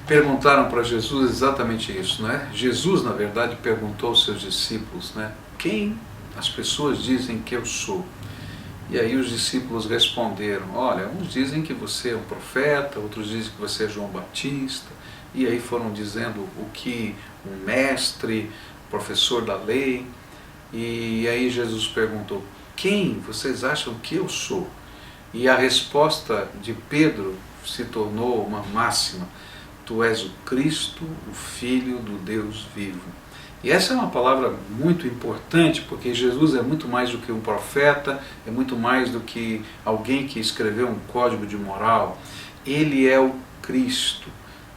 perguntaram para Jesus exatamente isso, né? Jesus, na verdade, perguntou aos seus discípulos, né? Quem as pessoas dizem que eu sou? E aí os discípulos responderam, olha, uns dizem que você é um profeta, outros dizem que você é João Batista, e aí foram dizendo o que um mestre, professor da lei, e aí Jesus perguntou, quem vocês acham que eu sou? E a resposta de Pedro se tornou uma máxima, tu és o Cristo, o Filho do Deus vivo. E essa é uma palavra muito importante, porque Jesus é muito mais do que um profeta, é muito mais do que alguém que escreveu um código de moral. Ele é o Cristo.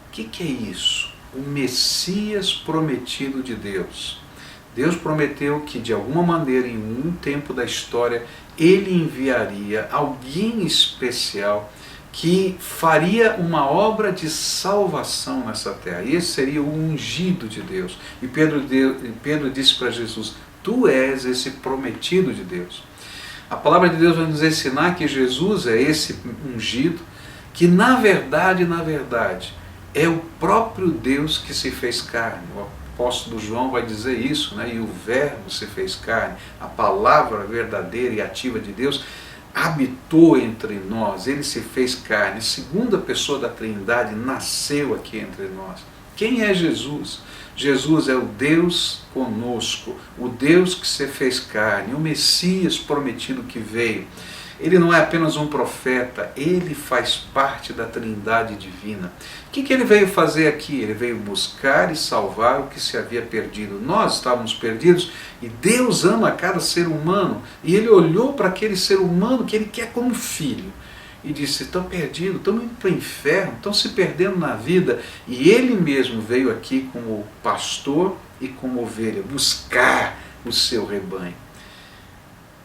O que é isso? O Messias prometido de Deus. Deus prometeu que de alguma maneira, em um tempo da história, Ele enviaria alguém especial que faria uma obra de salvação nessa terra. E esse seria o ungido de Deus. E Pedro disse para Jesus, tu és esse prometido de Deus. A palavra de Deus vai nos ensinar que Jesus é esse ungido, que na verdade, é o próprio Deus que se fez carne. O apóstolo João vai dizer isso, né? E o verbo se fez carne, a palavra verdadeira e ativa de Deus habitou entre nós, ele se fez carne, segunda pessoa da Trindade nasceu aqui entre nós. Quem é Jesus? Jesus é o Deus conosco, o Deus que se fez carne, o Messias prometido que veio. Ele não é apenas um profeta, ele faz parte da Trindade divina. O que ele veio fazer aqui? Ele veio buscar e salvar o que se havia perdido. Nós estávamos perdidos e Deus ama cada ser humano. E ele olhou para aquele ser humano que ele quer como filho e disse, estão perdidos, estão indo para o inferno, estão se perdendo na vida. E ele mesmo veio aqui como pastor e como ovelha, buscar o seu rebanho.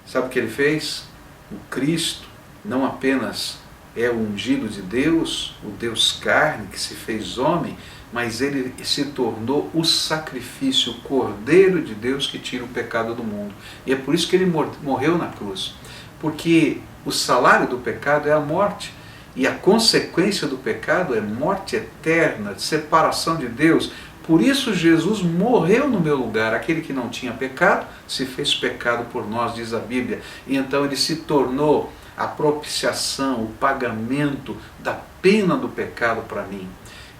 Sabe o que ele fez? O Cristo não apenas é o ungido de Deus, o Deus carne que se fez homem, mas ele se tornou o sacrifício, o Cordeiro de Deus que tira o pecado do mundo. E é por isso que ele morreu na cruz. Porque o salário do pecado é a morte. E a consequência do pecado é morte eterna, separação de Deus. Por isso Jesus morreu no meu lugar, aquele que não tinha pecado, se fez pecado por nós, diz a Bíblia. E então ele se tornou a propiciação, o pagamento da pena do pecado para mim.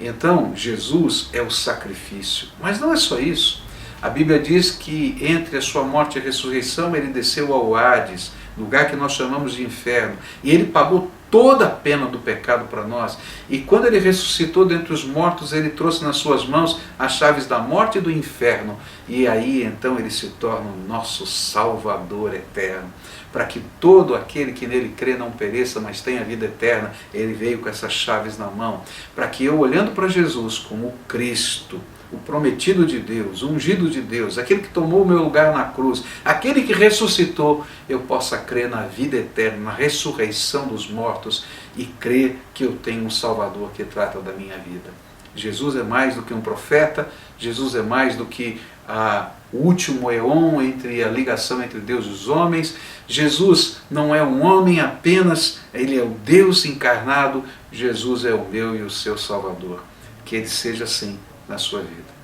Então Jesus é o sacrifício. Mas não é só isso. A Bíblia diz que entre a sua morte e a ressurreição ele desceu ao Hades, lugar que nós chamamos de inferno. E ele pagou toda a pena do pecado para nós. E quando ele ressuscitou dentre os mortos, ele trouxe nas suas mãos as chaves da morte e do inferno. E aí então ele se torna o nosso Salvador eterno. Para que todo aquele que nele crê não pereça, mas tenha vida eterna. Ele veio com essas chaves na mão. Para que eu, olhando para Jesus como o Cristo, o prometido de Deus, o ungido de Deus, aquele que tomou o meu lugar na cruz, aquele que ressuscitou, eu possa crer na vida eterna, na ressurreição dos mortos e crer que eu tenho um Salvador que trata da minha vida. Jesus é mais do que um profeta, Jesus é mais do que o último éon entre a ligação entre Deus e os homens. Jesus não é um homem apenas, ele é o Deus encarnado. Jesus é o meu e o seu Salvador. Que ele seja assim na sua vida.